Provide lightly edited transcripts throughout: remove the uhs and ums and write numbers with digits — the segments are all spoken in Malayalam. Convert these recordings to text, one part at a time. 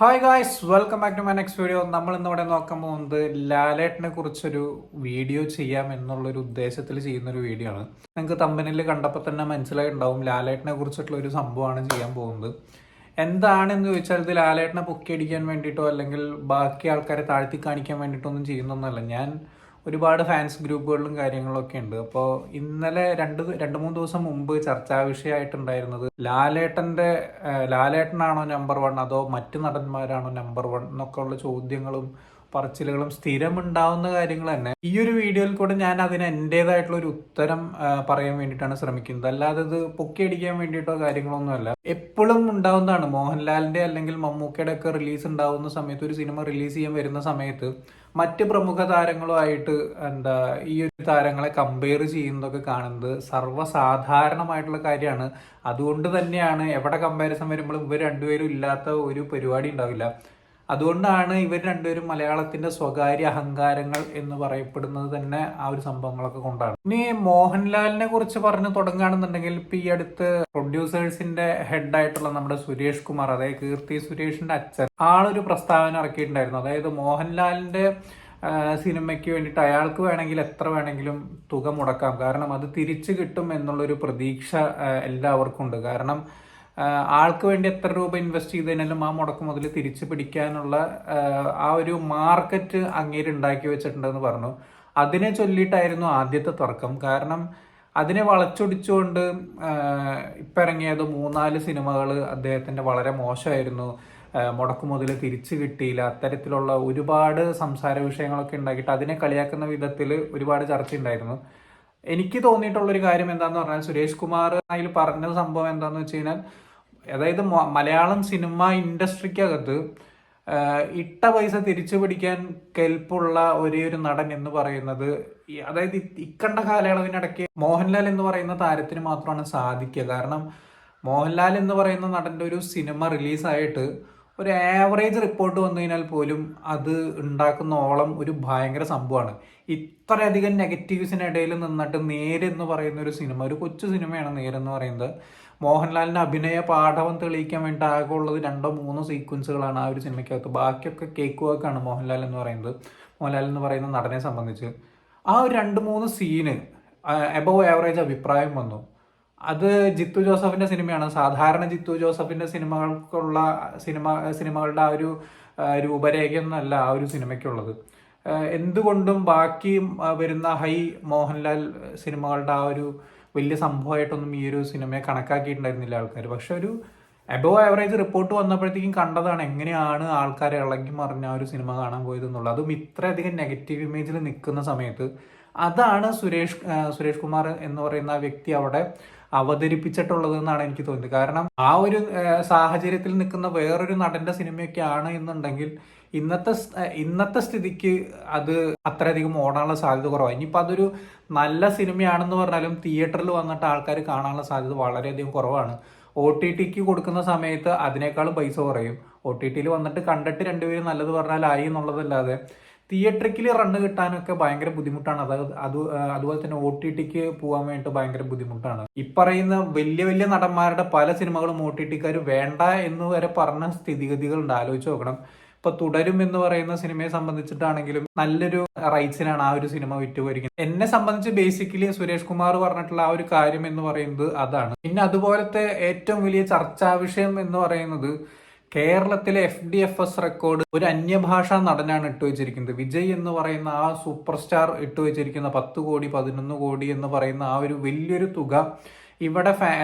Hi guys, welcome back to my next video. നമ്മൾ ഇന്നിവിടെ നോക്കാൻ പോകുന്നത് ലാലേട്ടനെ കുറിച്ചൊരു വീഡിയോ ചെയ്യാം എന്നുള്ളൊരു ഉദ്ദേശത്തിൽ ചെയ്യുന്നൊരു വീഡിയോ ആണ്. നിങ്ങൾക്ക് തമ്പനിയിൽ കണ്ടപ്പോൾ തന്നെ മനസ്സിലായിട്ടുണ്ടാവും ലാലേട്ടനെ കുറിച്ചിട്ടുള്ള ഒരു സംഭവമാണ് ചെയ്യാൻ പോകുന്നത്. എന്താണെന്ന് ചോദിച്ചാൽ ഇത് ലാലേട്ടനെ പൊക്കിയടിക്കാൻ വേണ്ടിയിട്ടോ അല്ലെങ്കിൽ ബാക്കി ആൾക്കാരെ താഴ്ത്തി കാണിക്കാൻ വേണ്ടിയിട്ടോ ഒന്നും ചെയ്യുന്നൊന്നുമല്ല. ഞാൻ ഒരുപാട് ഫാൻസ് ഗ്രൂപ്പുകളിലും കാര്യങ്ങളൊക്കെ ഉണ്ട്. അപ്പോൾ ഇന്നലെ രണ്ട് മൂന്ന് ദിവസം മുമ്പ് ചർച്ചാ വിഷയമായിട്ടുണ്ടായിരുന്നത് ലാലേട്ടനാണോ നമ്പർ വൺ അതോ മറ്റു നടന്മാരാണോ നമ്പർ വൺ എന്നൊക്കെ ഉള്ള ചോദ്യങ്ങളും പറച്ചിലുകളും സ്ഥിരം ഉണ്ടാവുന്ന കാര്യങ്ങൾ തന്നെ. ഈ ഒരു വീഡിയോയിൽ കൂടെ ഞാൻ അതിന് എൻ്റെതായിട്ടുള്ള ഒരു ഉത്തരം പറയാൻ വേണ്ടിയിട്ടാണ് ശ്രമിക്കുന്നത്. അല്ലാതെ ഇത് പൊക്കിയടിക്കാൻ വേണ്ടിയിട്ടോ കാര്യങ്ങളൊന്നുമല്ല. എപ്പോഴും ഉണ്ടാവുന്നതാണ്. മോഹൻലാലിന്റെ അല്ലെങ്കിൽ മമ്മൂക്കയുടെ ഒക്കെ റിലീസ് ഉണ്ടാവുന്ന സമയത്ത്, ഒരു സിനിമ റിലീസ് ചെയ്യാൻ വരുന്ന സമയത്ത് മറ്റ് പ്രമുഖ താരങ്ങളുമായിട്ട് ഈ ഒരു താരങ്ങളെ കമ്പയർ ചെയ്യുന്നതൊക്കെ കാണുന്നത് സർവ്വസാധാരണമായിട്ടുള്ള കാര്യമാണ്. അതുകൊണ്ട് തന്നെയാണ് എവിടെ കമ്പാരിസൺ വരുമ്പോഴും ഇവർ രണ്ടുപേരും ഇല്ലാത്ത ഒരു പരിപാടി ഉണ്ടാവില്ല. അതുകൊണ്ടാണ് ഇവർ രണ്ടുപേരും മലയാളത്തിന്റെ സ്വകാര്യ അഹങ്കാരങ്ങൾ എന്ന് പറയപ്പെടുന്നത് തന്നെ ആ ഒരു സംഭവങ്ങളൊക്കെ കൊണ്ടാണ്. ഇനി മോഹൻലാലിനെ കുറിച്ച് പറഞ്ഞു തുടങ്ങുകയാണെന്നുണ്ടെങ്കിൽ ഇപ്പൊ ഈ അടുത്ത് പ്രൊഡ്യൂസേഴ്സിന്റെ ഹെഡായിട്ടുള്ള നമ്മുടെ സുരേഷ് കുമാർ, അതായത് കീർത്തി സുരേഷിന്റെ അച്ഛൻ, ആളൊരു പ്രസ്താവന ഇറക്കിയിട്ടുണ്ടായിരുന്നു. അതായത് മോഹൻലാലിന്റെ സിനിമയ്ക്ക് വേണ്ടിയിട്ട് അയാൾക്ക് വേണമെങ്കിൽ എത്ര വേണമെങ്കിലും തുക മുടക്കാം, കാരണം അത് തിരിച്ചു കിട്ടും എന്നുള്ളൊരു പ്രതീക്ഷ എല്ലാവർക്കും ഉണ്ട്. കാരണം ആൾക്ക് വേണ്ടി എത്ര രൂപ ഇൻവെസ്റ്റ് ചെയ്തതിനാലും ആ മുടക്ക് മുതൽ തിരിച്ചു പിടിക്കാനുള്ള ആ ഒരു മാർക്കറ്റ് അങ്ങേര് ഉണ്ടാക്കി വെച്ചിട്ടുണ്ടെന്ന് പറഞ്ഞു. അതിനെ ചൊല്ലിയിട്ടായിരുന്നു ആദ്യത്തെ തർക്കം. കാരണം അതിനെ വളച്ചൊടിച്ചുകൊണ്ട് ഇപ്പം ഇറങ്ങിയത് 3-4 സിനിമകൾ അദ്ദേഹത്തിന്റെ വളരെ മോശമായിരുന്നു, മുടക്ക് മുതൽ തിരിച്ചു കിട്ടിയില്ല, അത്തരത്തിലുള്ള ഒരുപാട് സംസാര വിഷയങ്ങളൊക്കെ ഉണ്ടാക്കിയിട്ട് അതിനെ കളിയാക്കുന്ന വിധത്തിൽ ഒരുപാട് ചർച്ച ഉണ്ടായിരുന്നു. എനിക്ക് തോന്നിയിട്ടുള്ളൊരു കാര്യം എന്താന്ന് പറഞ്ഞാൽ, സുരേഷ് കുമാർ അതിൽ പറഞ്ഞ സംഭവം എന്താന്ന് വെച്ച് കഴിഞ്ഞാൽ, അതായത് മലയാളം സിനിമ ഇൻഡസ്ട്രിക്കകത്ത് ഇട്ട പൈസ തിരിച്ചു പിടിക്കാൻ കെൽപ്പുള്ള ഒരേ ഒരു നടൻ എന്ന് പറയുന്നത്, അതായത് ഇക്കണ്ട കാലയളവിനിടയ്ക്ക് മോഹൻലാൽ എന്ന് പറയുന്ന താരത്തിന് മാത്രമാണ് സാധിക്കുക. കാരണം മോഹൻലാൽ എന്ന് പറയുന്ന നടന്റെ ഒരു സിനിമ റിലീസായിട്ട് ഒരു ആവറേജ് റിപ്പോർട്ട് വന്നു കഴിഞ്ഞാൽ പോലും അത് ഉണ്ടാക്കുന്ന ഓളം ഒരു ഭയങ്കര സംഭവമാണ്. ഇത്രയധികം നെഗറ്റീവ്സിനിടയിൽ നിന്നിട്ട് നേര് എന്ന് പറയുന്ന ഒരു സിനിമ, ഒരു കൊച്ചു സിനിമയാണ് നേരെന്ന് പറയുന്നത്. മോഹൻലാലിന്റെ അഭിനയ പാഠവം തെളിയിക്കാൻ വേണ്ടി ആകെ ഉള്ളത് 2-3 സീക്വൻസുകളാണ് ആ ഒരു സിനിമയ്ക്കകത്ത്. ബാക്കിയൊക്കെ കേക്ക് വർക്കാണ് മോഹൻലാൽ എന്ന് പറയുന്നത്. മോഹൻലാൽ എന്ന് പറയുന്ന നടനെ സംബന്ധിച്ച് ആ ഒരു 2-3 സീന് എബവ് ആവറേജ് അഭിപ്രായം വന്നു. അത് ജിത്തു ജോസഫിന്റെ സിനിമയാണ്. സാധാരണ ജിത്തു ജോസഫിന്റെ സിനിമകളുടെ ആ ഒരു രൂപരേഖയൊന്നുമല്ല ആ ഒരു സിനിമയ്ക്കുള്ളത്. എന്തുകൊണ്ടും ബാക്കി വരുന്ന ഹൈ മോഹൻലാൽ സിനിമകളുടെ ആ ഒരു വലിയ സംഭവമായിട്ടൊന്നും ഈ ഒരു സിനിമയെ കണക്കാക്കിയിട്ടുണ്ടായിരുന്നില്ല ആൾക്കാർ. പക്ഷെ ഒരു എബവ് ആവറേജ് റിപ്പോർട്ട് വന്നപ്പോഴത്തേക്കും കണ്ടതാണ് എങ്ങനെയാണ് ആൾക്കാരെ ഇളകി മറിഞ്ഞ ആ ഒരു സിനിമ കാണാൻ പോയത് എന്നുള്ളത്. അതും ഇത്രയധികം നെഗറ്റീവ് ഇമേജിൽ നിൽക്കുന്ന സമയത്ത് അതാണ് സുരേഷ് കുമാർ എന്ന് പറയുന്ന ആ വ്യക്തി അവിടെ അവതരിപ്പിച്ചിട്ടുള്ളത് എന്നാണ് എനിക്ക് തോന്നുന്നത്. കാരണം ആ ഒരു സാഹചര്യത്തിൽ നിൽക്കുന്ന വേറൊരു നടന്റെ സിനിമയൊക്കെ എന്നുണ്ടെങ്കിൽ ഇന്നത്തെ സ്ഥിതിക്ക് അത് അത്രയധികം ഓടാനുള്ള സാധ്യത കുറവാണ്. ഇനിയിപ്പോൾ അതൊരു നല്ല സിനിമയാണെന്ന് പറഞ്ഞാലും തിയേറ്ററിൽ വന്നിട്ട് ആൾക്കാർ കാണാനുള്ള സാധ്യത വളരെയധികം കുറവാണ്. OTTക്ക് കൊടുക്കുന്ന സമയത്ത് അതിനേക്കാളും പൈസ കുറയും. OTTയിൽ വന്നിട്ട് കണ്ടിട്ട് രണ്ടുപേരും നല്ലത് പറഞ്ഞാൽ ആയി എന്നുള്ളതല്ലാതെ തിയേറ്ററിക്കലി റണ്ണ് കിട്ടാനൊക്കെ ഭയങ്കര ബുദ്ധിമുട്ടാണ്. അതുപോലെ തന്നെ OTTക്ക് പോകാൻ വേണ്ടിയിട്ട് ഭയങ്കര ബുദ്ധിമുട്ടാണ്. ഈ പറയുന്ന വലിയ വലിയ നടന്മാരുടെ പല സിനിമകളും OTTക്കാർ വേണ്ട എന്ന് വരെ പറഞ്ഞ സ്ഥിതിഗതികളുണ്ട്. ആലോചിച്ച് നോക്കണം. ഇപ്പൊ തുടരും എന്ന് പറയുന്ന സിനിമയെ സംബന്ധിച്ചിട്ടാണെങ്കിലും നല്ലൊരു റൈറ്റ്സിനാണ് ആ ഒരു സിനിമ വിറ്റുപോയിരിക്കുന്നത്. എന്നെ സംബന്ധിച്ച് ബേസിക്കലി സുരേഷ് കുമാർ പറഞ്ഞിട്ടുള്ള ആ ഒരു കാര്യം എന്ന് പറയുന്നത് അതാണ്. പിന്നെ അതുപോലത്തെ ഏറ്റവും വലിയ ചർച്ചാ വിഷയം എന്ന് പറയുന്നത്, കേരളത്തിലെ FDFS റെക്കോർഡ് ഒരു അന്യഭാഷാ നടനാണ് ഇട്ടുവെച്ചിരിക്കുന്നത്. വിജയ് എന്ന് പറയുന്ന ആ സൂപ്പർ സ്റ്റാർ ഇട്ടുവെച്ചിരിക്കുന്ന 10 കോടി 11 കോടി എന്ന് പറയുന്ന ആ ഒരു വലിയൊരു തുക ഇവിടെ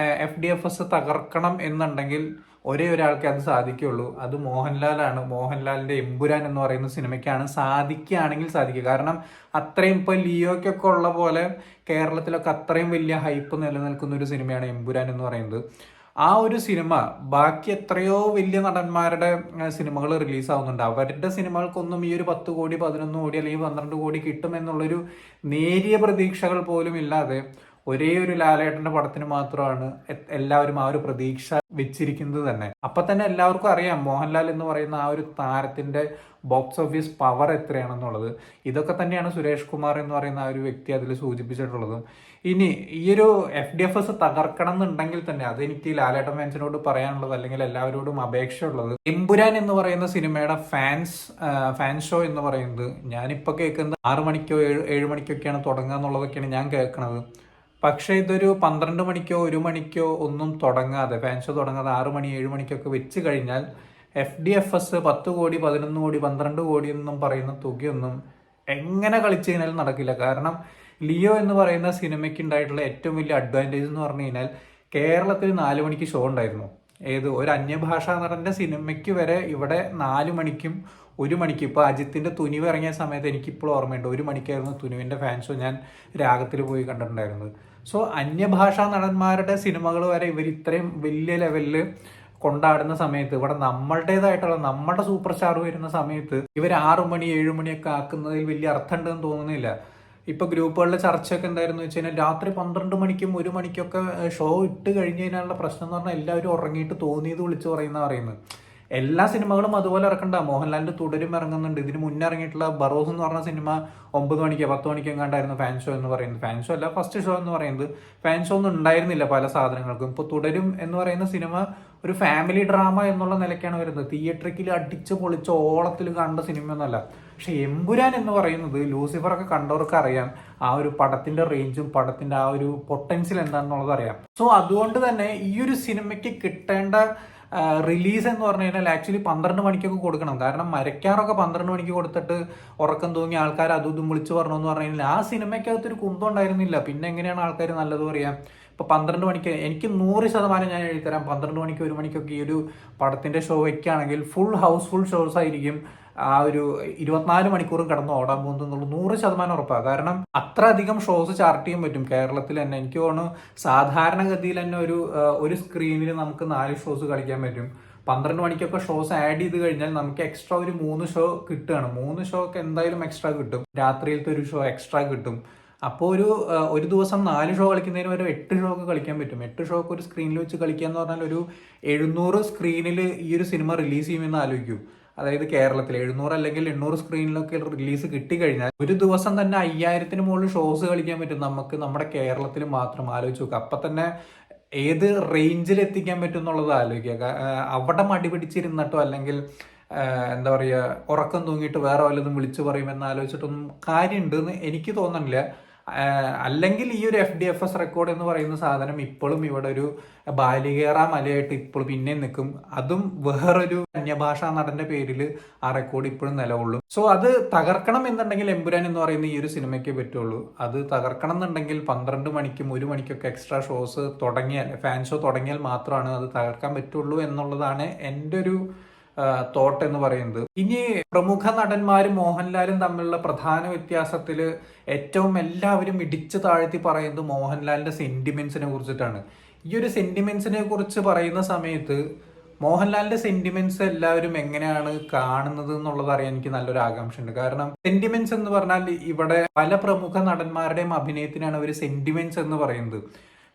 FDFS തകർക്കണം എന്നുണ്ടെങ്കിൽ ഒരേ ഒരാൾക്ക് അത് സാധിക്കുള്ളൂ. അത് മോഹൻലാലാണ്. മോഹൻലാലിന്റെ എമ്പുരാൻ എന്ന് പറയുന്ന സിനിമയ്ക്കാണ് സാധിക്കുകയാണെങ്കിൽ സാധിക്കുക. കാരണം അത്രയും ഇപ്പൊ ലിയോയ്ക്കൊക്കെ ഉള്ള പോലെ കേരളത്തിലൊക്കെ അത്രയും വലിയ ഹൈപ്പ് നിലനിൽക്കുന്ന ഒരു സിനിമയാണ് എമ്പുരാൻ എന്ന് പറയുന്നത്. ആ ഒരു സിനിമ ബാക്കി എത്രയോ വലിയ നടന്മാരുടെ സിനിമകൾ റിലീസാവുന്നുണ്ട്. അവരുടെ സിനിമകൾക്കൊന്നും ഈ ഒരു 10 കോടി 11 കോടി അല്ലെങ്കിൽ 12 കോടി കിട്ടുമെന്നുള്ളൊരു നേരിയ പ്രതീക്ഷകൾ പോലും ഇല്ലാതെ ഒരേ ഒരു ലാലേട്ടന്റെ പടത്തിന് മാത്രമാണ് എല്ലാവരും ആ ഒരു പ്രതീക്ഷ വെച്ചിരിക്കുന്നത് തന്നെ. അപ്പൊ തന്നെ എല്ലാവർക്കും അറിയാം മോഹൻലാൽ എന്ന് പറയുന്ന ആ ഒരു താരത്തിന്റെ ബോക്സ് ഓഫീസ് പവർ എത്രയാണെന്നുള്ളത്. ഇതൊക്കെ തന്നെയാണ് സുരേഷ് കുമാർ എന്ന് പറയുന്ന ആ ഒരു വ്യക്തി അതിൽ സൂചിപ്പിച്ചിട്ടുള്ളതും. ഇനി ഈ ഒരു FDFS തകർക്കണം എന്നുണ്ടെങ്കിൽ തന്നെ അതെനിക്ക് ലാലേട്ടൻ ഫാൻസിനോട് പറയാനുള്ളത്, അല്ലെങ്കിൽ എല്ലാവരോടും അപേക്ഷയുള്ളത്, എമ്പുരാൻ എന്ന് പറയുന്ന സിനിമയുടെ ഫാൻ ഷോ എന്ന് പറയുന്നത് ഞാനിപ്പോ കേൾക്കുന്നത് 6 മണിക്കോ 7 മണിക്കൊക്കെയാണ് തുടങ്ങുക എന്നുള്ളതൊക്കെയാണ് ഞാൻ കേൾക്കുന്നത്. പക്ഷെ ഇതൊരു 12 മണിക്കോ 1 മണിക്കോ ഒന്നും തുടങ്ങാതെ, ഫാൻ ഷോ തുടങ്ങാതെ 6 മണി 7 മണിക്കൊക്കെ വെച്ച് കഴിഞ്ഞാൽ FDFS 10 കോടി 11 കോടി 12 കോടി എന്നും പറയുന്ന തുകയൊന്നും എങ്ങനെ കളിച്ചു കഴിഞ്ഞാലും നടക്കില്ല. കാരണം ലിയോ എന്ന് പറയുന്ന സിനിമയ്ക്ക് ഉണ്ടായിട്ടുള്ള ഏറ്റവും വലിയ അഡ്വാൻറ്റേജ് എന്ന് പറഞ്ഞു കഴിഞ്ഞാൽ കേരളത്തിൽ 4 മണിക്ക് ഷോ ഉണ്ടായിരുന്നു. ഒരു അന്യഭാഷാ നടന്റെ സിനിമയ്ക്ക് വരെ ഇവിടെ 4 മണിക്കും 1 മണിക്ക്. ഇപ്പൊ അജിത്തിന്റെ തുനിവ് ഇറങ്ങിയ സമയത്ത് എനിക്കിപ്പോൾ ഓർമ്മയുണ്ട്, 1 മണിക്കായിരുന്നു തുനുവിന്റെ ഫാൻ ഷോ ഞാൻ രാഗത്തിൽ പോയി കണ്ടിട്ടുണ്ടായിരുന്നത്. സോ അന്യഭാഷാ നടന്മാരുടെ സിനിമകൾ വരെ ഇവർ ഇത്രയും വലിയ ലെവലിൽ കൊണ്ടാടുന്ന സമയത്ത്, ഇവിടെ നമ്മളുടേതായിട്ടുള്ള നമ്മുടെ സൂപ്പർ സ്റ്റാർ വരുന്ന സമയത്ത് ഇവർ 6 മണി 7 മണിയൊക്കെ ആക്കുന്നതിൽ വലിയ അർത്ഥം ഉണ്ടെന്ന് തോന്നുന്നില്ല. ഇപ്പൊ ഗ്രൂപ്പുകളിലെ ചർച്ചയൊക്കെ എന്തായിരുന്നു വെച്ച് കഴിഞ്ഞാൽ രാത്രി 12 മണിക്കും 1 മണിക്കൊക്കെ ഷോ ഇട്ട് കഴിഞ്ഞ് കഴിഞ്ഞാലുള്ള പ്രശ്നം എന്ന് പറഞ്ഞാൽ എല്ലാവരും ഉറങ്ങിയിട്ട് തോന്നിയത് വിളിച്ച് പറയുന്നത്. എല്ലാ സിനിമകളും അതുപോലെ ഇറക്കണ്ട. മോഹൻലാലിന്റെ തുടരും ഇറങ്ങുന്നുണ്ട്. ഇതിന് മുന്നേ ഇറങ്ങിയിട്ടുള്ള ബറോസ് എന്ന് പറഞ്ഞ സിനിമ 9 മണിക്കോ 10 മണിക്കോ എങ്ങാണ്ടായിരുന്നു ഫാൻ ഷോ എന്ന് പറയുന്നത്. ഫാൻ ഷോ അല്ല, ഫസ്റ്റ് ഷോ എന്ന് പറയുന്നത്. ഫാൻ ഷോ ഒന്നും ഉണ്ടായിരുന്നില്ല പല സാധനങ്ങൾക്കും. ഇപ്പൊ തുടരും എന്ന് പറയുന്ന സിനിമ ഒരു ഫാമിലി ഡ്രാമ എന്നുള്ള നിലയ്ക്കാണ് വരുന്നത്. തിയേറ്ററിൽ അടിച്ച് പൊളിച്ച് ഓളത്തിൽ കണ്ട സിനിമയൊന്നുമല്ല. പക്ഷെ എമ്പുരാൻ എന്ന് പറയുന്നത് ലൂസിഫർ ഒക്കെ കണ്ടവർക്ക് അറിയാം ആ ഒരു പടത്തിന്റെ റേഞ്ചും പടത്തിന്റെ ആ ഒരു പൊട്ടൻഷ്യൽ എന്താണെന്നുള്ളത് അറിയാം. സോ അതുകൊണ്ട് തന്നെ ഈ ഒരു സിനിമയ്ക്ക് കിട്ടേണ്ട റിലീസ് എന്ന് പറഞ്ഞു കഴിഞ്ഞാൽ ആക്ച്വലി 12 മണിക്കൊക്കെ കൊടുക്കണം. കാരണം മരക്കാറൊക്കെ 12 മണിക്ക് കൊടുത്തിട്ട് ഉറക്കം തൂങ്ങി ആൾക്കാർ അതും ഇതും വിളിച്ചു പറഞ്ഞു എന്ന് പറഞ്ഞു കഴിഞ്ഞാൽ ആ സിനിമയ്ക്കകത്തൊരു കുന്തം ഉണ്ടായിരുന്നില്ല. പിന്നെ എങ്ങനെയാണ് ആൾക്കാർ നല്ലത് പറയാം? ഇപ്പൊ 12 മണിക്ക് എനിക്ക് 100% ഞാൻ എഴുതിത്തരാം. 12 മണിക്ക് 1 മണിക്കൊക്കെ ഈ ഒരു പടത്തിന്റെ ഷോ വയ്ക്കുകയാണെങ്കിൽ ഫുൾ ഷോസ് ആയിരിക്കും. ആ ഒരു 24 മണിക്കൂറും കടന്ന് ഓടാൻ പോകുന്നത് എന്നുള്ളത് 100% ഉറപ്പാണ്. കാരണം അത്ര അധികം ഷോസ് ചാർട്ട് ചെയ്യാൻ പറ്റും കേരളത്തിൽ തന്നെ. എനിക്ക് തോന്നുന്നു സാധാരണഗതിയിൽ തന്നെ ഒരു സ്ക്രീനിൽ നമുക്ക് 4 ഷോസ് കളിക്കാൻ പറ്റും. 12 മണിക്കൊക്കെ ഷോസ് ആഡ് ചെയ്ത് കഴിഞ്ഞാൽ നമുക്ക് എക്സ്ട്രാ ഒരു 3 ഷോ കിട്ടുകയാണ്. 3 ഷോ ഒക്കെ എന്തായാലും എക്സ്ട്രാ കിട്ടും. രാത്രിയിലത്തെ ഒരു ഷോ എക്സ്ട്രാ കിട്ടും. അപ്പോൾ ഒരു ദിവസം 4 ഷോ കളിക്കുന്നതിന് വരെ 8 ഷോ ഒക്കെ കളിക്കാൻ പറ്റും. 8 ഷോ ഒക്കെ ഒരു സ്ക്രീനിൽ വെച്ച് കളിക്കുക എന്ന് പറഞ്ഞാൽ ഒരു 700 സ്ക്രീനിൽ ഈ ഒരു സിനിമ റിലീസ് ചെയ്യുമെന്ന് ആലോചിക്കൂ. അതായത് കേരളത്തിൽ 700 അല്ലെങ്കിൽ 800 സ്ക്രീനിലൊക്കെ റിലീസ് കിട്ടിക്കഴിഞ്ഞാൽ ഒരു ദിവസം തന്നെ 5000-ന് മുകളിൽ ഷോസ് കളിക്കാൻ പറ്റും നമുക്ക് നമ്മുടെ കേരളത്തിൽ മാത്രം. ആലോചിച്ച് നോക്കുക. അപ്പൊ തന്നെ ഏത് റേഞ്ചിൽ എത്തിക്കാൻ പറ്റും എന്നുള്ളത് ആലോചിക്കുക. അവിടെ മടി പിടിച്ചിരുന്നിട്ടോ അല്ലെങ്കിൽ എന്താ പറയുക ഉറക്കം തൂങ്ങിയിട്ട് വേറെ വല്ലതും വിളിച്ചു പറയുമെന്ന് ആലോചിച്ചിട്ടൊന്നും കാര്യമുണ്ടെന്ന് എനിക്ക് തോന്നുന്നില്ല. അല്ലെങ്കിൽ ഈ ഒരു FDFS റെക്കോർഡ് എന്ന് പറയുന്ന സാധനം ഇപ്പോഴും ഇവിടെ ഒരു ബാലികേറ മലയായിട്ട് ഇപ്പോൾ പിന്നെ നിൽക്കും. അതും വേറൊരു അന്യഭാഷാ നടന്റെ പേരിൽ ആ റെക്കോർഡ് ഇപ്പോഴും നിലകൊള്ളും. സോ അത് തകർക്കണം എന്നുണ്ടെങ്കിൽ എമ്പുരാൻ എന്ന് പറയുന്ന ഈ ഒരു സിനിമയ്ക്ക് പറ്റുള്ളൂ. അത് തകർക്കണം എന്നുണ്ടെങ്കിൽ 12 മണിക്കും 1 മണിക്കൊക്കെ എക്സ്ട്രാ ഷോസ് തുടങ്ങിയാൽ, ഫാൻ ഷോ തുടങ്ങിയാൽ മാത്രമാണ് അത് തകർക്കാൻ പറ്റുള്ളൂ എന്നുള്ളതാണ് എൻ്റെ ഒരു തോട്ട് എന്ന് പറയുന്നത്. ഇനി പ്രമുഖ നടന്മാരും മോഹൻലാലും തമ്മിലുള്ള പ്രധാന വ്യത്യാസത്തിൽ ഏറ്റവും എല്ലാവരും ഇടിച്ചു താഴ്ത്തി പറയുന്നത് മോഹൻലാലിന്റെ സെന്റിമെന്റ്സിനെ കുറിച്ചിട്ടാണ്. ഈ ഒരു സെന്റിമെന്റ്സിനെ കുറിച്ച് പറയുന്ന സമയത്ത് മോഹൻലാലിന്റെ സെന്റിമെന്റ്സ് എല്ലാവരും എങ്ങനെയാണ് കാണുന്നത് എന്നുള്ളത് അറിയാൻ എനിക്ക് നല്ലൊരു ആകാംക്ഷയുണ്ട്. കാരണം സെന്റിമെന്റ്സ് എന്ന് പറഞ്ഞാൽ ഇവിടെ പല പ്രമുഖ നടന്മാരുടെയും അഭിനയത്തിനാണ് അവർ സെന്റിമെന്റ്സ് എന്ന് പറയുന്നത്.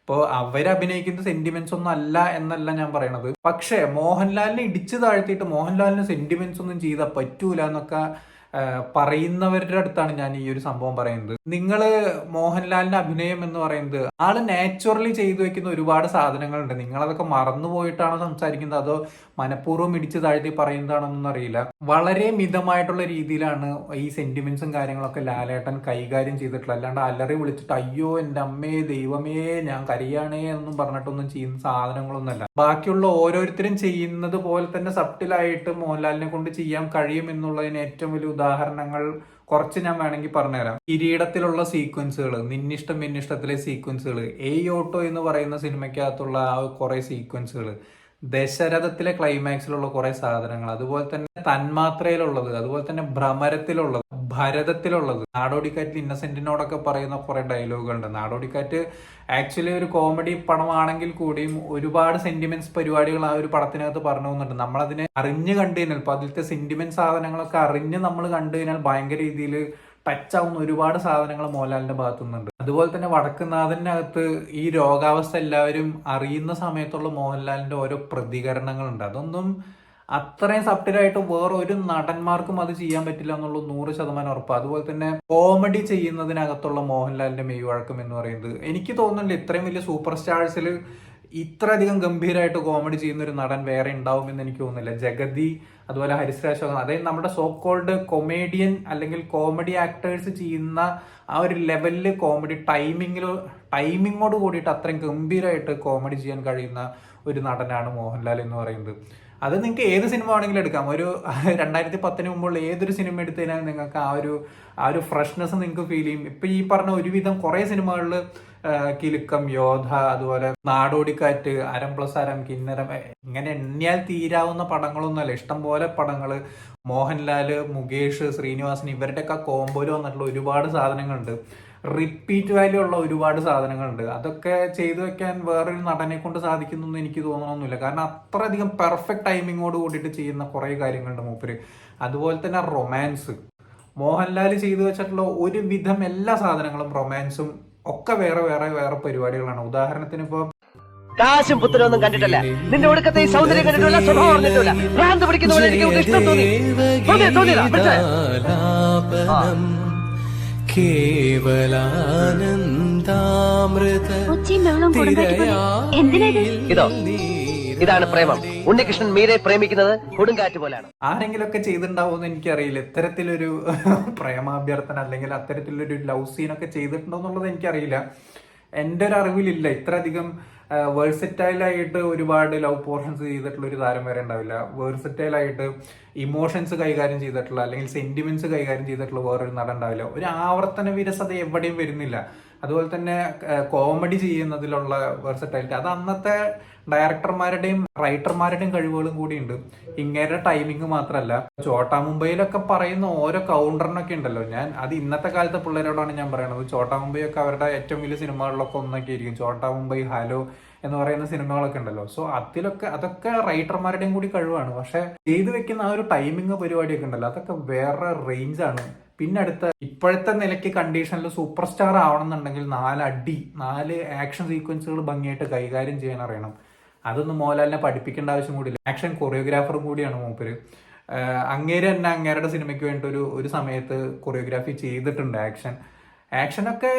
ഇപ്പോൾ അവരഭിനയിക്കുന്ന സെന്റിമെന്റ്സ് ഒന്നും അല്ല എന്നല്ല ഞാൻ പറയണത്. പക്ഷേ മോഹൻലാലിനെ ഇടിച്ചു താഴ്ത്തിയിട്ട് മോഹൻലാലിന് സെന്റിമെന്റ്സ് ഒന്നും ചെയ്താൽ പറ്റൂല എന്നൊക്കെ പറയുന്നവരുടെ അടുത്താണ് ഞാൻ ഈ ഒരു സംഭവം പറയുന്നത്. നിങ്ങള് മോഹൻലാലിന്റെ അഭിനയം എന്ന് പറയുന്നത് ആള് നാച്ചുറലി ചെയ്തു വെക്കുന്ന ഒരുപാട് സാധനങ്ങളുണ്ട്. നിങ്ങളതൊക്കെ മറന്നുപോയിട്ടാണോ സംസാരിക്കുന്നത് അതോ മനഃപൂർവ്വം ഇടിച്ചു താഴ്ത്തി പറയുന്നതാണോന്നൊന്നും അറിയില്ല. വളരെ മിതമായിട്ടുള്ള രീതിയിലാണ് ഈ സെന്റിമെന്റ്സും കാര്യങ്ങളൊക്കെ ലാലേട്ടൻ കൈകാര്യം ചെയ്തിട്ടുള്ളത്. അല്ലാണ്ട് അലറി വിളിച്ചിട്ട് അയ്യോ എൻ്റെ അമ്മേ ദൈവമേ ഞാൻ കരയാണേ എന്നൊന്നും പറഞ്ഞിട്ടൊന്നും ചെയ്യുന്ന സാധനങ്ങളൊന്നുമല്ല. ബാക്കിയുള്ള ഓരോരുത്തരും ചെയ്യുന്നത് പോലെ തന്നെ സബ്റ്റിലായിട്ട് മോഹൻലാലിനെ കൊണ്ട് ചെയ്യാൻ കഴിയും എന്നുള്ളതിന് ഏറ്റവും വലിയ ഉദാഹരണങ്ങൾ കുറച്ച് ഞാൻ വേണമെങ്കിൽ പറഞ്ഞുതരാം. കിരീടത്തിലുള്ള സീക്വൻസുകൾ, നിന്നിഷ്ടം എന്നിഷ്ടത്തിലെ സീക്വൻസുകൾ, ഓട്ടോ എന്ന് പറയുന്ന സിനിമയ്ക്കകത്തുള്ള ആ കുറെ സീക്വൻസുകൾ, ദശരഥത്തിലെ ക്ലൈമാക്സിലുള്ള കുറെ സാധനങ്ങൾ, അതുപോലെ തന്നെ തന്മാത്രയിലുള്ളത്, അതുപോലെ തന്നെ ഭ്രമരത്തിലുള്ളത്, ഭരതത്തിലുള്ളത്, നാടോടിക്കാറ്റിൽ ഇന്നസെന്റിനോടൊക്കെ പറയുന്ന കുറെ ഡയലോഗുകളുണ്ട്. നാടോടിക്കാറ്റ് ആക്ച്വലി ഒരു കോമഡി പടമാണെങ്കിൽ കൂടിയും ഒരുപാട് സെന്റിമെന്റ്സ് പരിപാടികൾ ആ ഒരു പടത്തിനകത്ത് പറഞ്ഞു പോകുന്നുണ്ട്. നമ്മളതിനെ അറിഞ്ഞു കണ്ടു കഴിഞ്ഞാൽ, ഇപ്പൊ അതിലത്തെ സെന്റിമെന്റ് സാധനങ്ങളൊക്കെ അറിഞ്ഞ് നമ്മൾ കണ്ടു കഴിഞ്ഞാൽ ഭയങ്കര രീതിയിൽ ടച്ച് ആവുന്ന ഒരുപാട് സാധനങ്ങൾ മോഹൻലാലിന്റെ ഭാഗത്തു നിന്നുണ്ട്. അതുപോലെ തന്നെ വടക്കുന്നാഥനകത്ത് ഈ രോഗാവസ്ഥ എല്ലാവരും അറിയുന്ന സമയത്തുള്ള മോഹൻലാലിന്റെ ഓരോ പ്രതികരണങ്ങളുണ്ട്. അതൊന്നും അത്രയും സബ്റ്റിലായിട്ട് വേറെ ഒരു നടന്മാർക്കും അത് ചെയ്യാൻ പറ്റില്ല എന്നുള്ളത് 100% ഉറപ്പ്. അതുപോലെ തന്നെ കോമഡി ചെയ്യുന്നതിനകത്തുള്ള മോഹൻലാലിന്റെ മെയ്വഴക്കം എന്ന് പറയുന്നത് എനിക്ക് തോന്നുന്നില്ല ഇത്രയും വലിയ സൂപ്പർ സ്റ്റാർസിൽ ഇത്രയധികം ഗംഭീരമായിട്ട് കോമഡി ചെയ്യുന്ന ഒരു നടൻ വേറെ ഉണ്ടാവുമെന്ന് എനിക്ക് തോന്നുന്നില്ല. ജഗതി, അതുപോലെ ഹരിശ്രാജ്, അതായത് നമ്മുടെ സോ കോൾഡ് കൊമേഡിയൻ അല്ലെങ്കിൽ കോമഡി ആക്ടേഴ്സ് ചെയ്യുന്ന ആ ഒരു ലെവലിൽ കോമഡി ടൈമിങ്ങോട് കൂടിയിട്ട് അത്രയും ഗംഭീരമായിട്ട് കോമഡി ചെയ്യാൻ കഴിയുന്ന ഒരു നടനാണ് മോഹൻലാൽ എന്ന് പറയുന്നത്. അത് നിങ്ങൾക്ക് ഏത് സിനിമ വേണമെങ്കിലും എടുക്കാം. ഒരു 2010 മുമ്പുള്ള ഏതൊരു സിനിമ എടുത്തു കഴിഞ്ഞാൽ നിങ്ങൾക്ക് ആ ഒരു ഫ്രഷ്നെസ് നിങ്ങൾക്ക് ഫീൽ ചെയ്യും. ഇപ്പൊ ഈ പറഞ്ഞ ഒരുവിധം കുറെ സിനിമകളിൽ കിലുക്കം, യോധ, അതുപോലെ നാടോടിക്കാറ്റ്, അരം പ്ലസ് അരം, കിന്നരം, ഇങ്ങനെ എണ്ണിയാൽ തീരാവുന്ന പടങ്ങളൊന്നുമല്ല, ഇഷ്ടംപോലെ പടങ്ങള് മോഹൻലാല്, മുകേഷ്, ശ്രീനിവാസൻ ഇവരുടെയൊക്കെ കോമ്പോയിൽ വന്നിട്ടുള്ള ഒരുപാട് സാധനങ്ങളുണ്ട്. റിപ്പീറ്റ് വാല്യൂ ഉള്ള ഒരുപാട് സാധനങ്ങളുണ്ട്. അതൊക്കെ ചെയ്തു വെക്കാൻ വേറൊരു നടനെ കൊണ്ട് സാധിക്കുന്നൊന്നും എനിക്ക് തോന്നണമെന്നില്ല. കാരണം അത്രയധികം പെർഫെക്റ്റ് ടൈമിങ്ങോട് കൂടിയിട്ട് ചെയ്യുന്ന കുറെ കാര്യങ്ങളുണ്ട് മൂപ്പര്. അതുപോലെ തന്നെ റൊമാൻസ്, മോഹൻലാൽ ചെയ്തു വെച്ചിട്ടുള്ള ഒരുവിധം എല്ലാ സാധനങ്ങളും റൊമാൻസും ഒക്കെ വേറെ വേറെ വേറെ പരിപാടികളാണ്. ഉദാഹരണത്തിന് ഇപ്പൊ കാശും പുത്തനൊന്നും കണ്ടിട്ടില്ല, നിന്റെ ഒടുക്കത്തെ സൗന്ദര്യം കണ്ടിട്ടില്ല, സ്വഭാവം അറിഞ്ഞിട്ടില്ല, ഭ്രാന്ത് പിടിക്കുന്ന പോലെ എനിക്ക് ഇഷ്ടം തോന്നി. ഇതോ ഇതാണ് പ്രേമം. ഉണ്ണികൃഷ്ണൻ മീരെ പ്രേമിക്കുന്നത് കൊടുങ്കാറ്റ് പോലാണ്. ആരെങ്കിലും ഒക്കെ ചെയ്തിട്ടുണ്ടാവുമെന്ന് എനിക്കറിയില്ല. ഇത്തരത്തിലൊരു പ്രേമാഭ്യർത്ഥന അല്ലെങ്കിൽ അത്തരത്തിലൊരു ലവ് സീനൊക്കെ ചെയ്തിട്ടുണ്ടോ എന്നുള്ളത് എനിക്കറിയില്ല. എൻ്റെ ഒരു അറിവിലില്ല. ഇത്രയധികം വേഴ്സറ്റൈലായിട്ട് ഒരുപാട് ലവ് പോർഷൻസ് ചെയ്തിട്ടുള്ള ഒരു താരം വരെ ഉണ്ടാവില്ല. വേഴ്സറ്റൈലായിട്ട് ഇമോഷൻസ് കൈകാര്യം ചെയ്തിട്ടുള്ള അല്ലെങ്കിൽ സെന്റിമെന്റ്സ് കൈകാര്യം ചെയ്തിട്ടുള്ള വേറൊരു നടൻ ഉണ്ടാവില്ല. ഒരു ആവർത്തന വിരസത എവിടെയും വരുന്നില്ല. അതുപോലെ തന്നെ കോമഡി ചെയ്യുന്നതിലുള്ള വേഴ്സറ്റൈലിറ്റി അത് അന്നത്തെ ഡയറക്ടർമാരുടെയും റൈറ്റർമാരുടെയും കഴിവുകളും കൂടിയുണ്ട്. ഇങ്ങേരുടെ ടൈമിങ് മാത്രമല്ല. ചോട്ടാ മുംബൈയിലൊക്കെ പറയുന്ന ഓരോ കൗണ്ടറിനൊക്കെ ഉണ്ടല്ലോ, അത് ഇന്നത്തെ കാലത്തെ പിള്ളേരോടാണ് ഞാൻ പറയുന്നത്. ചോട്ടാ മുംബൈ ഒക്കെ അവരുടെ ഏറ്റവും വലിയ സിനിമകളിലൊക്കെ ഒന്നൊക്കെ ആയിരിക്കും. ചോട്ടാ മുംബൈ, ഹലോ എന്ന് പറയുന്ന സിനിമകളൊക്കെ ഉണ്ടല്ലോ. സോ അതൊക്കെ റൈറ്റർമാരുടെയും കൂടി കഴിവാണ്. പക്ഷെ ചെയ്തു വെക്കുന്ന ആ ഒരു ടൈമിങ് പരിപാടിയൊക്കെ ഉണ്ടല്ലോ, അതൊക്കെ വേറെ റേഞ്ചാണ്. പിന്നെ ഇപ്പോഴത്തെ നിലയ്ക്ക് കണ്ടീഷനിൽ സൂപ്പർ സ്റ്റാർ ആവണമെന്നുണ്ടെങ്കിൽ 4 ആക്ഷൻ സീക്വൻസുകൾ ഭംഗിയായിട്ട് കൈകാര്യം ചെയ്യാൻ അറിയണം. അതൊന്നും മോഹൻലാലിനെ പഠിപ്പിക്കേണ്ട ആവശ്യം കൂടിയില്ല. ആക്ഷൻ കൊറിയോഗ്രാഫറും കൂടിയാണ് മൂപ്പര്. അങ്ങേര് തന്നെ അങ്ങേരുടെ സിനിമയ്ക്ക് വേണ്ടി ഒരു സമയത്ത് കൊറിയോഗ്രാഫി ചെയ്തിട്ടുണ്ട്. ആക്ഷനൊക്കെ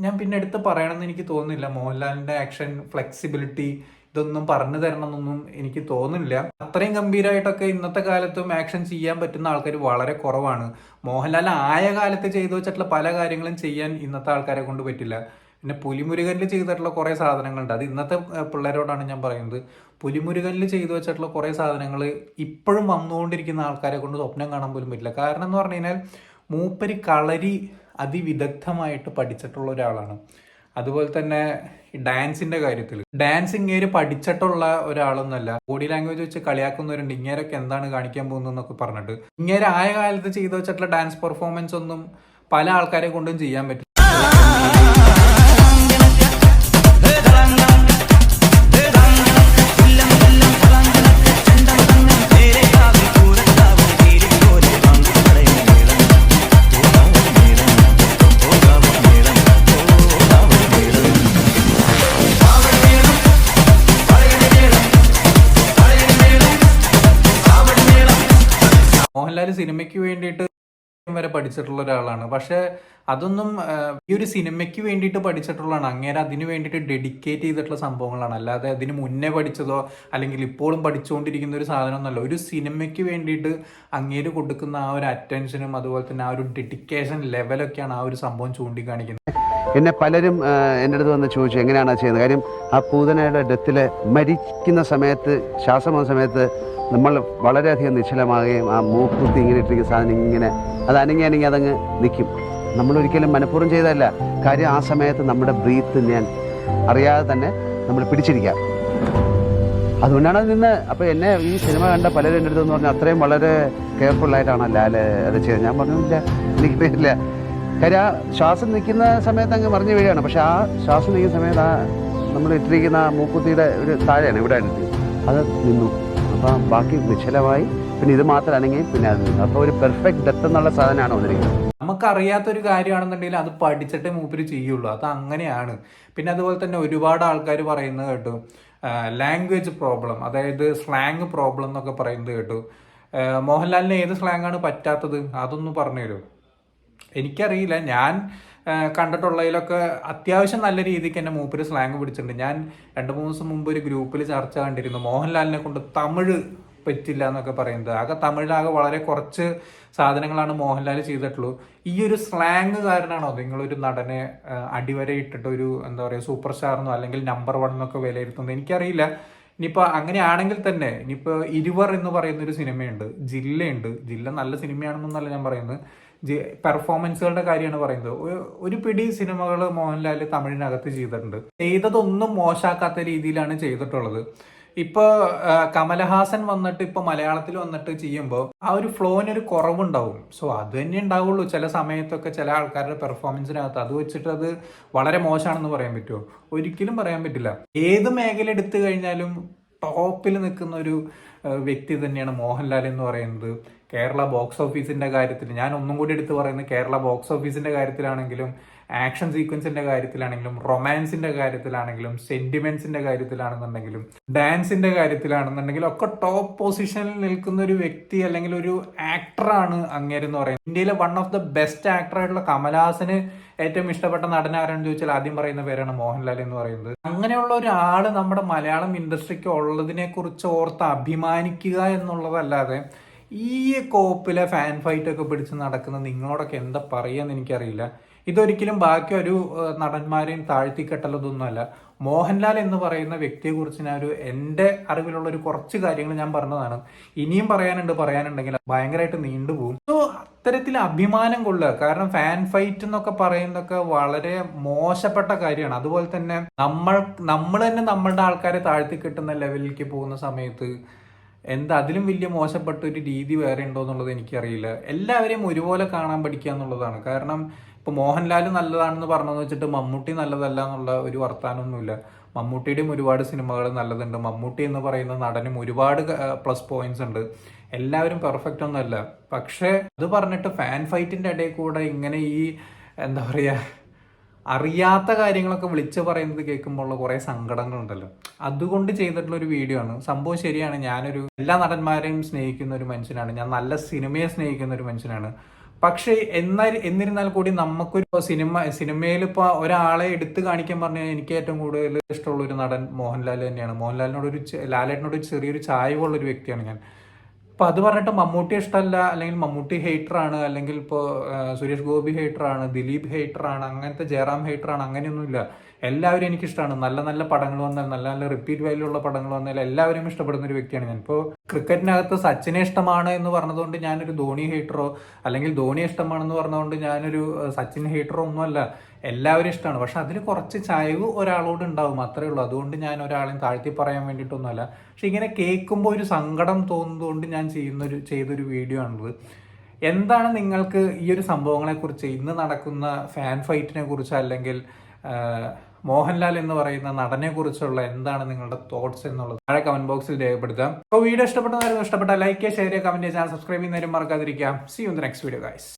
ഞാൻ പിന്നെ എടുത്ത് പറയണമെന്ന് എനിക്ക് തോന്നുന്നില്ല. മോഹൻലാലിന്റെ ആക്ഷൻ ഫ്ലെക്സിബിലിറ്റി ഇതൊന്നും പറഞ്ഞു തരണമെന്നൊന്നും എനിക്ക് തോന്നുന്നില്ല. അത്രയും ഗംഭീരമായിട്ടൊക്കെ ഇന്നത്തെ കാലത്തും ആക്ഷൻ ചെയ്യാൻ പറ്റുന്ന ആൾക്കാർ വളരെ കുറവാണ്. മോഹൻലാൽ ആയ കാലത്ത് ചെയ്തു വെച്ചിട്ടുള്ള പല കാര്യങ്ങളും ചെയ്യാൻ ഇന്നത്തെ ആൾക്കാരെ കൊണ്ട് പറ്റില്ല. പിന്നെ പുലിമുരുകനിൽ ചെയ്തിട്ടുള്ള കുറേ സാധനങ്ങളുണ്ട്. അത് ഇന്നത്തെ പിള്ളേരോടാണ് ഞാൻ പറയുന്നത്. പുലിമുരുകനിൽ ചെയ്തു വെച്ചിട്ടുള്ള കുറേ സാധനങ്ങൾ ഇപ്പോഴും വന്നുകൊണ്ടിരിക്കുന്ന ആൾക്കാരെ കൊണ്ട് സ്വപ്നം കാണാൻ പോലും പറ്റില്ല. കാരണം എന്ന് പറഞ്ഞു കഴിഞ്ഞാൽ മൂപ്പര് കളരി അതിവിദഗ്ധമായിട്ട് പഠിച്ചിട്ടുള്ള ഒരാളാണ്. അതുപോലെ തന്നെ ഡാൻസിന്റെ കാര്യത്തിൽ ഇങ്ങേര് പഠിച്ചിട്ടുള്ള ഒരാളൊന്നുമല്ല. ബോഡി ലാംഗ്വേജ് വെച്ച് കളിയാക്കുന്നവരുണ്ട്, ഇങ്ങേരൊക്കെ എന്താണ് കാണിക്കാൻ പോകുന്നതെന്നൊക്കെ പറഞ്ഞിട്ട്. ഇങ്ങേര് ആയ കാലത്ത് ചെയ്തു വെച്ചിട്ടുള്ള ഡാൻസ് പെർഫോമൻസ് ഒന്നും പല ആൾക്കാരെ കൊണ്ടും ചെയ്യാൻ പറ്റില്ല. മോഹൻലാൽ സിനിമയ്ക്ക് വേണ്ടിയിട്ട് വരെ പഠിച്ചിട്ടുള്ള ഒരാളാണ്. പക്ഷെ അതൊന്നും ഈ ഒരു സിനിമയ്ക്ക് വേണ്ടിയിട്ട് പഠിച്ചിട്ടുള്ളതാണ്. അങ്ങേരെ അതിന് വേണ്ടിയിട്ട് ഡെഡിക്കേറ്റ് ചെയ്തിട്ടുള്ള സംഭവങ്ങളാണ്. അല്ലാതെ അതിന് മുന്നേ പഠിച്ചതോ അല്ലെങ്കിൽ ഇപ്പോഴും പഠിച്ചുകൊണ്ടിരിക്കുന്ന ഒരു സാധനമൊന്നുമല്ല. ഒരു സിനിമയ്ക്ക് വേണ്ടിയിട്ട് അങ്ങേര് കൊടുക്കുന്ന ആ ഒരു അറ്റൻഷനും അതുപോലെ തന്നെ ആ ഒരു ഡെഡിക്കേഷൻ ലെവലൊക്കെയാണ് ആ ഒരു സംഭവം ചൂണ്ടിക്കാണിക്കുന്നത്. എന്നെ പലരും എൻ്റെ അടുത്ത് വന്ന് ചോദിച്ചു എങ്ങനെയാണ് ചെയ്യുന്നത്. കാര്യം ആ പൂതനയുടെ ഡെത്തിൽ മരിക്കുന്ന സമയത്ത്, ശ്വാസം വന്ന സമയത്ത് നമ്മൾ വളരെയധികം നിശ്ചലമാകുകയും ആ മൂക്കുത്തി ഇങ്ങനെ ഇട്ടിരിക്കുന്ന സാധനം ഇങ്ങനെ അത് അനങ്ങി അതങ്ങ് നിൽക്കും. നമ്മളൊരിക്കലും മനഃപൂർവ്വം ചെയ്തതല്ല. കാര്യം ആ സമയത്ത് നമ്മുടെ ബ്രീത്ത് ഞാൻ അറിയാതെ തന്നെ നമ്മൾ പിടിച്ചിരിക്കാം. അതുകൊണ്ടാണ് അത് നിന്ന്. അപ്പോൾ എന്നെ ഈ സിനിമ കണ്ട പലരും എൻ്റെ അടുത്തെന്ന് പറഞ്ഞാൽ അത്രയും വളരെ കെയർഫുള്ളായിട്ടാണ് ലാല് അത് ചെയ്തത്. ഞാൻ പറഞ്ഞില്ല, എനിക്കറിയില്ല. കാര്യം ആ ശ്വാസം നിൽക്കുന്ന സമയത്ത് അങ്ങ് മറിഞ്ഞു വീഴുകയാണ്. പക്ഷെ ആ ശ്വാസം നിൽക്കുന്ന സമയത്ത് ആ നമ്മൾ ഇട്ടിരിക്കുന്ന ആ മൂക്കുത്തിയുടെ ഒരു താഴെയാണ് ഇവിടെ അടുത്ത് അത് നിന്നു. അപ്പം ബാക്കി നിശ്ചലമായി. പിന്നെ ഇത് മാത്രമാണെങ്കിൽ പിന്നെ അത് നിന്നു. അപ്പോൾ ഒരു പെർഫെക്റ്റ് ഡെത്ത് എന്നുള്ള സാധനമാണ് വന്നിരിക്കുന്നത്. നമുക്കറിയാത്തൊരു കാര്യമാണെന്നുണ്ടെങ്കിൽ അത് പഠിച്ചിട്ടേ മൂപ്പര് ചെയ്യുള്ളൂ. അത് അങ്ങനെയാണ്. പിന്നെ അതുപോലെ തന്നെ ഒരുപാട് ആൾക്കാർ പറയുന്നത് കേട്ടു ലാംഗ്വേജ് പ്രോബ്ലം, അതായത് സ്ലാങ് പ്രോബ്ലം എന്നൊക്കെ പറയുന്നത് കേട്ടു. മോഹൻലാലിന് ഏത് സ്ലാങ് ആണ് പറ്റാത്തത്? അതൊന്നും പറഞ്ഞു തരുമോ? എനിക്കറിയില്ല. ഞാൻ കണ്ടിട്ടുള്ളതിലൊക്കെ അത്യാവശ്യം നല്ല രീതിക്ക് തന്നെ മൂപ്പര് സ്ലാങ് പിടിച്ചിട്ടുണ്ട്. ഞാൻ 2-3 ദിവസം മുമ്പ് ഒരു ഗ്രൂപ്പിൽ ചർച്ച കണ്ടിരുന്നു, മോഹൻലാലിനെ കൊണ്ട് തമിഴ് പറ്റില്ല എന്നൊക്കെ പറയുന്നത്. ആകെ തമിഴിലാകെ വളരെ കുറച്ച് സാധനങ്ങളാണ് മോഹൻലാൽ ചെയ്തിട്ടുള്ളൂ. ഈ ഒരു സ്ലാങ് കാരണമാണോ നിങ്ങളൊരു നടനെ അടിവരയിട്ടിട്ട് ഒരു എന്താ പറയുക സൂപ്പർ സ്റ്റാർ അല്ലെങ്കിൽ നമ്പർ 1 എന്നൊക്കെ വിലയിരുത്തുന്നത്? എനിക്കറിയില്ല. ഇനിയിപ്പോൾ അങ്ങനെയാണെങ്കിൽ തന്നെ ഇനിയിപ്പോൾ ഇരുവർ എന്ന് പറയുന്ന ഒരു സിനിമയുണ്ട്, ജില്ലയുണ്ട്. ജില്ല നല്ല സിനിമയാണെന്നല്ല ഞാൻ പറയുന്നത്, പെർഫോമൻസുകളുടെ കാര്യമാണ് പറയുന്നത്. ഒരു പിടി സിനിമകൾ മോഹൻലാൽ തമിഴിനകത്ത് ചെയ്തിട്ടുണ്ട്. ചെയ്തതൊന്നും മോശമാക്കാത്ത രീതിയിലാണ് ചെയ്തിട്ടുള്ളത്. ഇപ്പൊ കമലഹാസൻ വന്നിട്ട് ഇപ്പൊ മലയാളത്തിൽ വന്നിട്ട് ചെയ്യുമ്പോൾ ആ ഒരു ഫ്ലോനൊരു കുറവുണ്ടാവും. സോ അത് തന്നെ ഉണ്ടാവുള്ളൂ. ചില സമയത്തൊക്കെ ചില ആൾക്കാരുടെ പെർഫോമൻസിനകത്ത് അത് വെച്ചിട്ട് അത് വളരെ മോശമാണെന്ന് പറയാൻ പറ്റുമോ? ഒരിക്കലും പറയാൻ പറ്റില്ല. ഏത് മേഖല എടുത്തു കഴിഞ്ഞാലും ടോപ്പിൽ നിൽക്കുന്ന ഒരു വ്യക്തി തന്നെയാണ് മോഹൻലാൽ എന്ന് പറയുന്നത്. കേരള ബോക്സ് ഓഫീസിന്റെ കാര്യത്തിൽ ഞാൻ ഒന്നും കൂടി എടുത്ത് പറയുന്നത്, കേരള ബോക്സ് ഓഫീസിന്റെ കാര്യത്തിലാണെങ്കിലും ആക്ഷൻ സീക്വൻസിന്റെ കാര്യത്തിലാണെങ്കിലും റൊമാൻസിന്റെ കാര്യത്തിലാണെങ്കിലും സെന്റിമെന്റ്സിന്റെ കാര്യത്തിലാണെന്നുണ്ടെങ്കിലും ഡാൻസിന്റെ കാര്യത്തിലാണെന്നുണ്ടെങ്കിലും ഒക്കെ ടോപ്പ് പൊസിഷനിൽ നിൽക്കുന്ന ഒരു വ്യക്തി അല്ലെങ്കിൽ ഒരു ആക്ടറാണ് അങ്ങേരെന്ന് പറയുന്നത്. ഇന്ത്യയിലെ വൺ ഓഫ് ദ ബെസ്റ്റ് ആക്ടറായിട്ടുള്ള കമലഹാസന് ഏറ്റവും ഇഷ്ടപ്പെട്ട നടൻ ആരാണെന്ന് ചോദിച്ചാൽ ആദ്യം പറയുന്ന പേരാണ് മോഹൻലാൽ എന്ന് പറയുന്നത്. അങ്ങനെയുള്ള ഒരാള് നമ്മുടെ മലയാളം ഇൻഡസ്ട്രിക്ക് ഉള്ളതിനെ കുറിച്ച് ഓർത്ത് അഭിമാനിക്കുക എന്നുള്ളതല്ലാതെ ഈ കോപ്പിലെ ഫാൻ ഫൈറ്റ് ഒക്കെ പിടിച്ച് നടക്കുന്ന നിങ്ങളോടൊക്കെ എന്താ പറയാന്ന് എനിക്കറിയില്ല. ഇതൊരിക്കലും ബാക്കി ഒരു നടന്മാരെയും താഴ്ത്തിക്കെട്ടലതൊന്നുമല്ല. മോഹൻലാൽ എന്ന് പറയുന്ന വ്യക്തിയെ കുറിച്ച് ഞാൻ എൻ്റെ അറിവിലുള്ള ഒരു കുറച്ച് കാര്യങ്ങൾ ഞാൻ പറഞ്ഞതാണ്. ഇനിയും പറയാനുണ്ടെങ്കിൽ ഭയങ്കരമായിട്ട് നീണ്ടുപോകും. സോ അത്തരത്തിൽ അഭിമാനം കൊള്ളുക. കാരണം ഫാൻ ഫൈറ്റ് എന്നൊക്കെ പറയുന്നതൊക്കെ വളരെ മോശപ്പെട്ട കാര്യമാണ്. അതുപോലെ തന്നെ നമ്മൾ തന്നെ നമ്മളുടെ ആൾക്കാരെ താഴ്ത്തിക്കെട്ടുന്ന ലെവലിലേക്ക് പോകുന്ന സമയത്ത് അതിലും വലിയ മോശപ്പെട്ട ഒരു രീതി വേറെ ഉണ്ടോ എന്നുള്ളത് എനിക്കറിയില്ല. എല്ലാവരെയും ഒരുപോലെ കാണാൻ പഠിക്കുക എന്നുള്ളതാണ്. കാരണം ഇപ്പൊ മോഹൻലാൽ നല്ലതാണെന്ന് പറഞ്ഞതെന്ന് വെച്ചിട്ട് മമ്മൂട്ടി നല്ലതല്ല എന്നുള്ള ഒരു വർത്താനമൊന്നുമില്ല. മമ്മൂട്ടിയുടെയും ഒരുപാട് സിനിമകൾ നല്ലതുണ്ട്. മമ്മൂട്ടി എന്ന് പറയുന്ന നടനും ഒരുപാട് പ്ലസ് പോയിന്റ്സ് ഉണ്ട്. എല്ലാവരും പെർഫെക്റ്റ് ഒന്നുമല്ല. പക്ഷെ അത് പറഞ്ഞിട്ട് ഫാൻ ഫൈറ്റിന്റെ ഇടയിൽ കൂടെ ഇങ്ങനെ ഈ എന്താ പറയാ അറിയാത്ത കാര്യങ്ങളൊക്കെ വിളിച്ചു പറയുന്നത് കേൾക്കുമ്പോൾ കുറെ സങ്കടങ്ങളുണ്ടല്ലോ. അതുകൊണ്ട് ചെയ്തിട്ടുള്ള ഒരു വീഡിയോ ആണ്. സംഭവം ശരിയാണ്. ഞാനൊരു എല്ലാ നടന്മാരെയും സ്നേഹിക്കുന്ന ഒരു മനുഷ്യനാണ്. ഞാൻ നല്ല സിനിമയെ സ്നേഹിക്കുന്ന ഒരു മനുഷ്യനാണ്. പക്ഷെ എന്നിരുന്നാൽ കൂടി നമുക്കൊരു സിനിമയിൽ ഇപ്പൊ ഒരാളെ എടുത്തു കാണിക്കാൻ പറഞ്ഞാൽ എനിക്ക് ഏറ്റവും കൂടുതൽ ഇഷ്ടമുള്ള ഒരു നടൻ മോഹൻലാൽ തന്നെയാണ്. ലാലേട്ടനോട് ഒരു ചെറിയൊരു ചായ്വുള്ള ഒരു വ്യക്തിയാണ് ഞാൻ. അപ്പൊ അത് പറഞ്ഞിട്ട് മമ്മൂട്ടി ഇഷ്ടമല്ല, അല്ലെങ്കിൽ മമ്മൂട്ടി ഹെയ്റ്ററാണ്, അല്ലെങ്കിൽ ഇപ്പോൾ സുരേഷ് ഗോപി ഹെയ്റ്ററാണ്, ദിലീപ് ഹെയ്റ്ററാണ്, അങ്ങനത്തെ ജയറാം ഹെയ്റ്ററാണ്, അങ്ങനെയൊന്നുമില്ല. എല്ലാവരും എനിക്കിഷ്ടമാണ്. നല്ല നല്ല പടങ്ങൾ വന്നാൽ, നല്ല നല്ല റിപ്പീറ്റ് വാല്യൂ ഉള്ള പടങ്ങൾ വന്നാൽ എല്ലാവരും ഇഷ്ടപ്പെടുന്ന ഒരു വ്യക്തിയാണ് ഞാൻ. ഇപ്പോൾ ക്രിക്കറ്റിനകത്ത് സച്ചിനെ ഇഷ്ടമാണ് എന്ന് പറഞ്ഞതുകൊണ്ട് ഞാനൊരു ധോണി ഹെയ്റ്ററോ, അല്ലെങ്കിൽ ധോണി ഇഷ്ടമാണെന്ന് പറഞ്ഞതുകൊണ്ട് ഞാനൊരു സച്ചിൻ ഹെയ്റ്ററോ ഒന്നുമല്ല. എല്ലാവരും ഇഷ്ടമാണ്. പക്ഷെ അതിൽ കുറച്ച് ചായവ് ഒരാളോട് ഉണ്ടാവും, അത്രേ ഉള്ളൂ. അതുകൊണ്ട് ഞാൻ ഒരാളെയും താഴ്ത്തി പറയാൻ വേണ്ടിയിട്ടൊന്നുമല്ല. പക്ഷെ ഇങ്ങനെ കേൾക്കുമ്പോൾ ഒരു സങ്കടം തോന്നുന്നതുകൊണ്ട് ഞാൻ ചെയ്തൊരു വീഡിയോ ആണത്. എന്താണ് നിങ്ങൾക്ക് ഈ ഒരു സംഭവങ്ങളെക്കുറിച്ച്, ഇന്ന് നടക്കുന്ന ഫാൻ ഫൈറ്റിനെ കുറിച്ച്, അല്ലെങ്കിൽ മോഹൻലാൽ എന്ന് പറയുന്ന നടനെ കുറിച്ചുള്ള എന്താണ് നിങ്ങളുടെ തോട്ട്സ് എന്നുള്ളത് താഴെ കമന്റ് ബോക്സിൽ രേഖപ്പെടുത്താം. അപ്പോൾ വീഡിയോ ഇഷ്ടപ്പെട്ട ലൈക്ക് ചെയ്യുക, ഷെയർ ചെയ്യുക, കമന്റ് ചെയ്യുക, ചാനൽ സബ്സ്ക്രൈബ് ചെയ്യുന്നവരും മറക്കാതിരിക്കാം. See you in the next video guys.